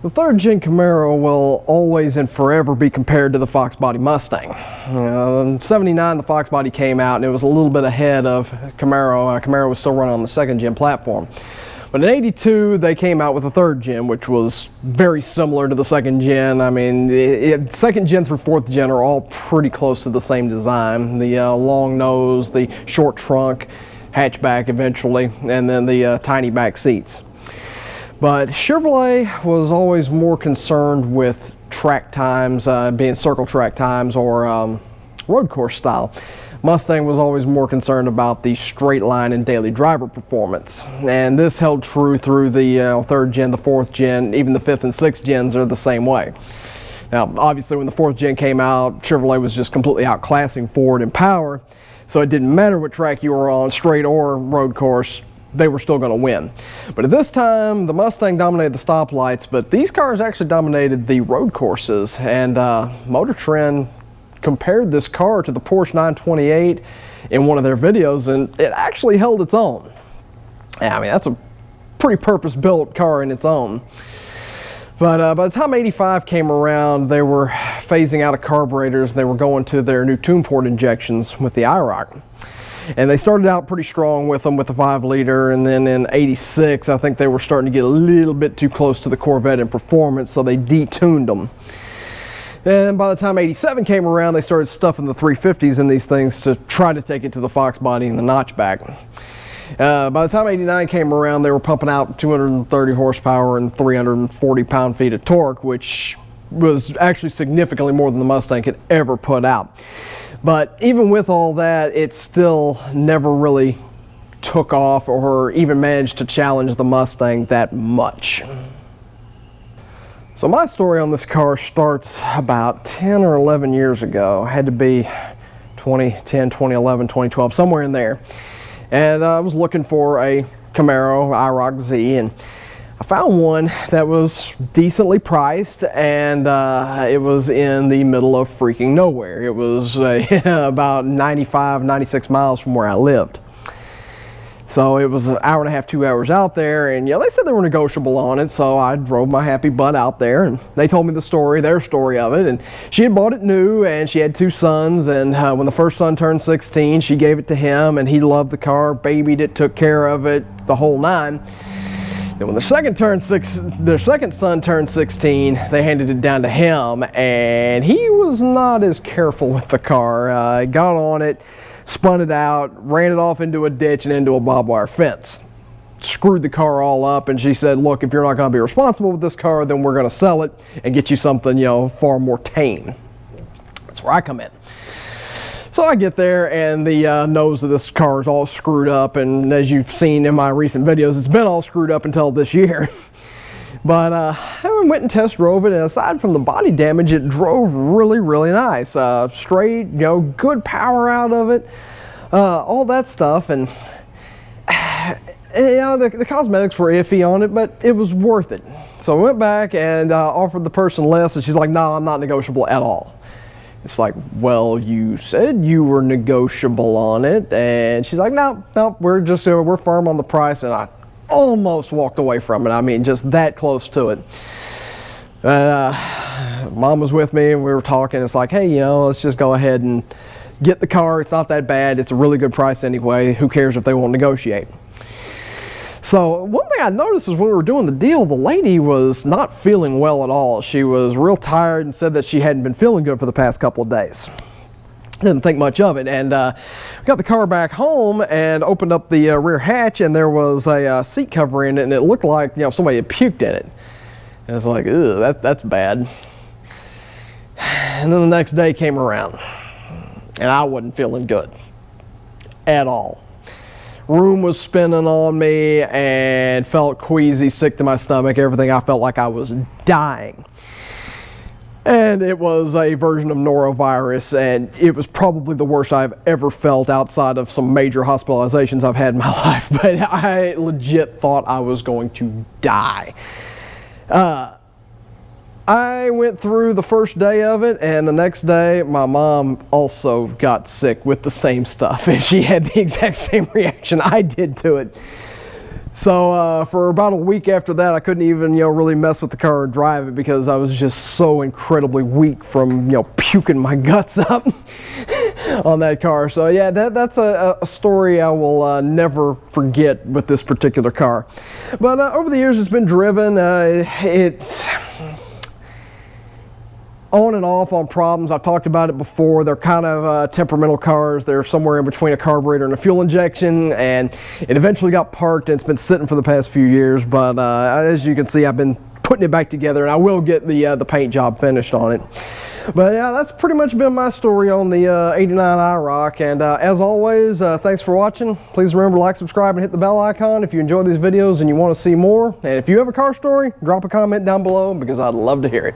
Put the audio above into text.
The third gen Camaro will always and forever be compared to the Fox body Mustang. In '79 the Fox body came out and it was a little bit ahead of Camaro. Camaro was still running on the second gen platform. But in '82 they came out with a third gen, which was very similar to the second gen. I mean, second gen through fourth gen are all pretty close to the same design. The long nose, the short trunk, hatchback eventually, and then the tiny back seats. But Chevrolet was always more concerned with track times, being circle track times or road course style. Mustang was always more concerned about the straight line and daily driver performance. And this held true through the third gen, the fourth gen, even the fifth and sixth gens are the same way. Now, obviously when the fourth gen came out, Chevrolet was just completely outclassing Ford in power. So it didn't matter what track you were on, straight or road course, they were still going to win. But at this time, the Mustang dominated the stoplights, but these cars actually dominated the road courses. And Motor Trend compared this car to the Porsche 928 in one of their videos, and it actually held its own. I mean, that's a pretty purpose-built car in its own. But by the time '85 came around, they were phasing out of carburetors. They were going to their new tune port injections with the IROC. And they started out pretty strong with them with the 5-liter, and then in '86 I think they were starting to get a little bit too close to the Corvette in performance, so they detuned them. And by the time '87 came around, they started stuffing the 350s in these things to try to take it to the Fox body and the notchback. By the time '89 came around, they were pumping out 230 horsepower and 340 pound-feet of torque, which was actually significantly more than the Mustang could ever put out. But even with all that, it still never really took off or even managed to challenge the Mustang that much. So my story on this car starts about 10 or 11 years ago. It had to be 2010, 2011, 2012, somewhere in there. And I was looking for a Camaro IROC-Z, and I found one that was decently priced, and it was in the middle of freaking nowhere. It was about 95, 96 miles from where I lived. So it was an hour and a half, 2 hours out there, and they said they were negotiable on it, so I drove my happy butt out there, and they told me the story, their story of it. And she had bought it new, and she had 2 sons, and when the first son turned 16, she gave it to him, and he loved the car, babied it, took care of it, the whole nine. And when their second son turned 16, they handed it down to him, and he was not as careful with the car. Got on it, spun it out, ran it off into a ditch and into a barbed wire fence. Screwed the car all up, and she said, look, if you're not going to be responsible with this car, then we're going to sell it and get you something, far more tame. That's where I come in. So I get there, and the nose of this car is all screwed up, and as you've seen in my recent videos, it's been all screwed up until this year. But I went and test drove it, and aside from the body damage, it drove really, really nice. Straight, good power out of it, all that stuff, and the cosmetics were iffy on it, but it was worth it. So I went back and offered the person less, and she's like, no, I'm not negotiable at all. It's like, well, you said you were negotiable on it, and she's like, no, we're firm on the price, and I almost walked away from it. I mean, just that close to it. Mom was with me, and we were talking. It's like, hey, let's just go ahead and get the car. It's not that bad. It's a really good price anyway. Who cares if they won't negotiate? So one thing I noticed was when we were doing the deal, the lady was not feeling well at all. She was real tired and said that she hadn't been feeling good for the past couple of days. Didn't think much of it, and got the car back home and opened up the rear hatch, and there was a seat cover in it, and it looked like somebody had puked in it. And it's like, ugh, that's bad. And then the next day came around, and I wasn't feeling good at all. Room was spinning on me and felt queasy, sick to my stomach, everything. I felt like I was dying. And it was a version of norovirus, and it was probably the worst I've ever felt outside of some major hospitalizations I've had in my life. But I legit thought I was going to die. I went through the first day of it, and the next day my mom also got sick with the same stuff, and she had the exact same reaction I did to it. So for about a week after that, I couldn't even, really mess with the car or drive it because I was just so incredibly weak from, puking my guts up on that car. So yeah, that's a story I will never forget with this particular car. But over the years, it's been driven. It's on and off on problems. I've talked about it before. They're kind of temperamental cars. They're somewhere in between a carburetor and a fuel injection, and it eventually got parked, and it's been sitting for the past few years. But as you can see, I've been putting it back together, and I will get the paint job finished on it. But yeah, that's pretty much been my story on the 89 IROC. And as always, thanks for watching. Please remember to like, subscribe, and hit the bell icon if you enjoy these videos and you want to see more. And if you have a car story, drop a comment down below because I'd love to hear it.